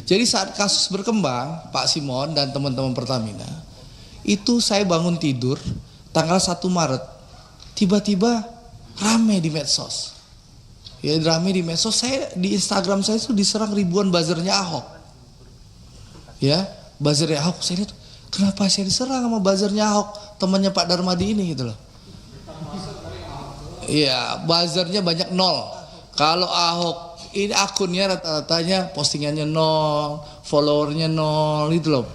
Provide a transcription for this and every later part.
Jadi saat kasus berkembang, Pak Simon dan teman-teman Pertamina, itu saya bangun tidur tanggal 1 Maret, tiba-tiba rame di medsos. Ya rame di medsos, saya di Instagram saya itu diserang ribuan buzzernya Ahok. Ya, buzzernya Ahok, saya lihat kenapa saya diserang sama buzzernya Ahok, temannya Pak Darmadi ini gitu loh. Iya, buzzernya banyak 0. Kalau Ahok ini akunnya rata-ratanya postingannya 0, followernya 0 gitu loh.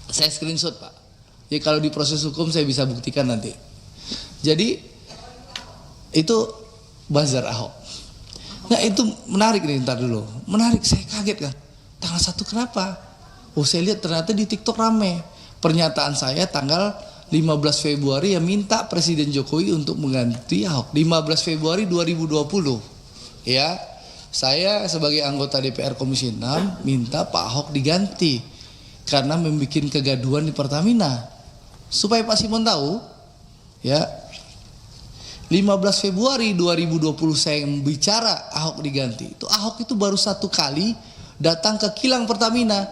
Saya screenshot Pak. Jadi kalau di proses hukum saya bisa buktikan nanti. Jadi itu buzzer Ahok. Nah itu menarik nih, ntar dulu. Menarik, saya kaget kan. Tanggal 1 kenapa? Oh saya lihat ternyata di TikTok rame. Pernyataan saya tanggal 15 Februari yang minta Presiden Jokowi untuk mengganti Ahok. 15 Februari 2020. Ya, saya sebagai anggota DPR Komisi 6 minta Pak Ahok diganti. Karena membuat kegaduhan di Pertamina. Supaya Pak Simon tahu, ya. 15 Februari 2020 saya bicara Ahok diganti. Itu Ahok itu baru 1 kali datang ke kilang Pertamina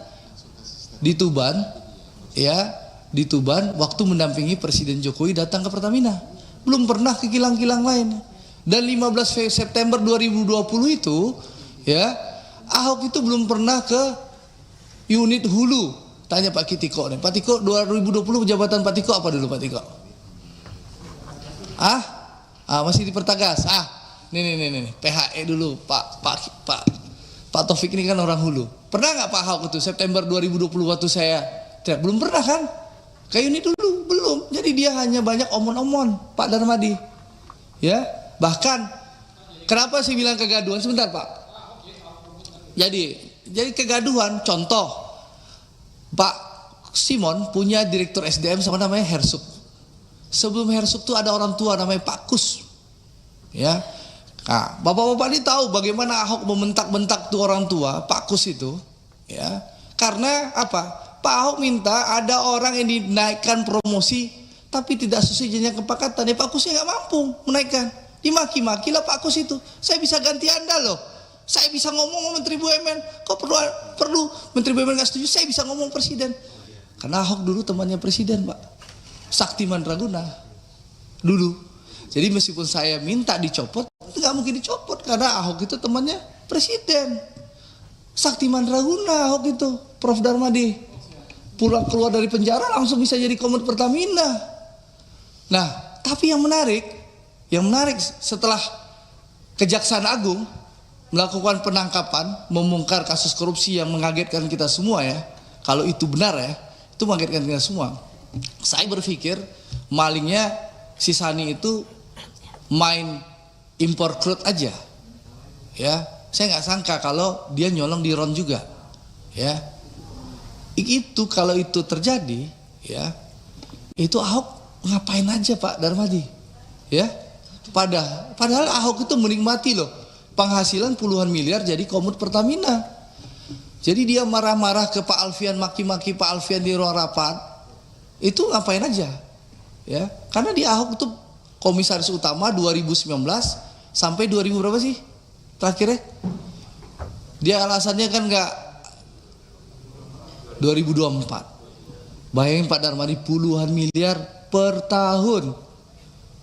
di Tuban, ya, di Tuban waktu mendampingi Presiden Jokowi datang ke Pertamina. Belum pernah ke kilang-kilang lain. Dan 15 September 2020 itu, ya, Ahok itu belum pernah ke unit hulu. Tanya Pak Tiko nih. Pak Tiko 2020 jabatan Pak Tiko apa dulu Pak Tiko? Masih di Pertagas. Nih. PHE dulu, Pak Taufik ini kan orang hulu. Pernah nggak Pak Ahok itu September 2020 waktu saya? Belum pernah kan? Kayak ini dulu belum. Jadi dia hanya banyak omon-omon Pak Darmadi. Ya, bahkan kenapa sih bilang kegaduhan? Sebentar Pak. Jadi kegaduhan. Contoh, Pak Simon punya direktur SDM sama namanya Hersuk. Sebelum Hersuk tuh ada orang tua namanya Pak Kus. Ya. Nah, bapak-bapak ini tahu bagaimana Ahok membentak-bentak tuh orang tua, Pak Kus itu, ya. Karena apa? Pak Ahok minta ada orang yang dinaikkan promosi tapi tidak sesuai jenjang kepangkatan. Ya Pak Kusnya nggak mampu menaikkan. Dimaki-maki lah Pak Kus itu. Saya bisa ganti Anda loh. Saya bisa ngomong sama Menteri BUMN. Kok perlu Menteri BUMN nggak setuju? Saya bisa ngomong Presiden. Karena Ahok dulu temannya Presiden, Pak. Sakti Mandraguna dulu. Jadi meskipun saya minta dicopot, nggak mungkin dicopot karena Ahok itu temannya Presiden. Sakti Mandraguna Ahok itu, Prof Darmadi. Pulang keluar dari penjara langsung bisa jadi Komod Pertamina. Nah, tapi yang menarik setelah Kejaksaan Agung melakukan penangkapan, membongkar kasus korupsi yang mengagetkan kita semua ya. Kalau itu benar ya, itu mengagetkan kita semua. Saya berpikir malingnya si Sani itu main impor crude aja, ya. Saya nggak sangka kalau dia nyolong di RON juga, ya. Itu kalau itu terjadi, ya, itu Ahok ngapain aja Pak Darmadi, ya. Padahal Ahok itu menikmati loh penghasilan puluhan miliar jadi Komod Pertamina. Jadi dia marah-marah ke Pak Alfian, maki-maki Pak Alfian di ruang rapat. Itu ngapain aja, ya? Karena di Ahok itu komisaris utama 2019 sampai 2000 berapa sih terakhirnya? Dia alasannya kan nggak 2024. Bayangin Pak Darmadi puluhan miliar per tahun,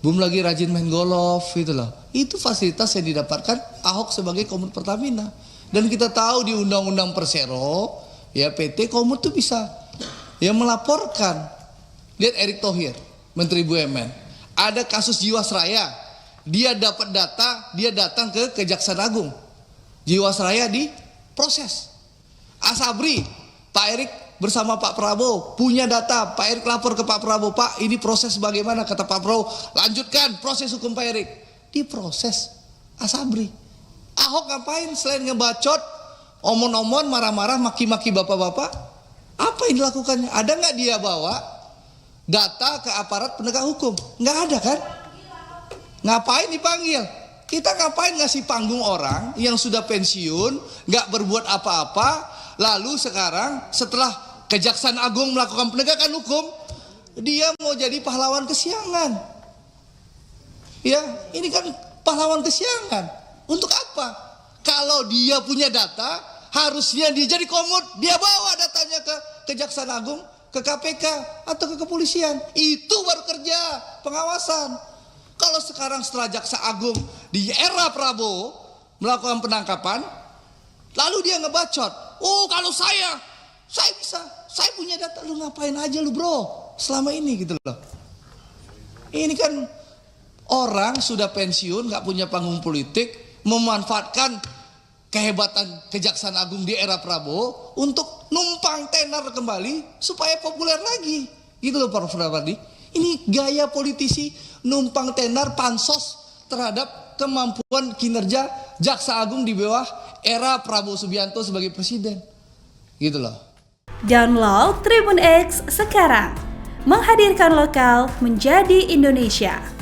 belum lagi rajin main golf gitu loh. Itu fasilitas yang didapatkan Ahok sebagai Komod Pertamina. Dan kita tahu di Undang-Undang Persero, ya PT Komod tuh bisa yang melaporkan. Lihat Erick Thohir, Menteri BUMN. Ada kasus Jiwasraya. Dia dapat data, dia datang ke Kejaksaan Agung. Jiwasraya diproses. Asabri, Pak Erick bersama Pak Prabowo punya data. Pak Erick lapor ke Pak Prabowo, Pak ini proses bagaimana? Kata Pak Prabowo, lanjutkan proses hukum Pak Erick. Diproses Asabri. Ahok ngapain selain ngebacot, omon-omon, marah-marah, maki-maki bapak-bapak? Apa yang dilakukannya? Ada nggak dia bawa data ke aparat penegak hukum? Nggak ada kan? Ngapain dipanggil? Kita ngapain ngasih panggung orang yang sudah pensiun, nggak berbuat apa-apa, lalu sekarang setelah Kejaksaan Agung melakukan penegakan hukum, dia mau jadi pahlawan kesiangan. Ya, ini kan pahlawan kesiangan. Untuk apa? Kalau dia punya data, harusnya dia jadi komut, dia bawa datanya ke Kejaksaan Agung, ke KPK atau ke kepolisian. Itu baru kerja pengawasan. Kalau sekarang setelah Jaksa Agung di era Prabowo melakukan penangkapan, lalu dia ngebacot, oh kalau saya bisa, saya punya data. Lu ngapain aja lu bro selama ini gitu loh. Ini kan orang sudah pensiun, gak punya panggung politik, memanfaatkan kehebatan Kejaksaan Agung di era Prabowo untuk numpang tenar kembali supaya populer lagi. Gitu loh Pak Fadli. Ini gaya politisi numpang tenar pansos terhadap kemampuan kinerja Jaksa Agung di bawah era Prabowo Subianto sebagai presiden. Gitu loh. Download Tribun X sekarang. Menghadirkan lokal menjadi Indonesia.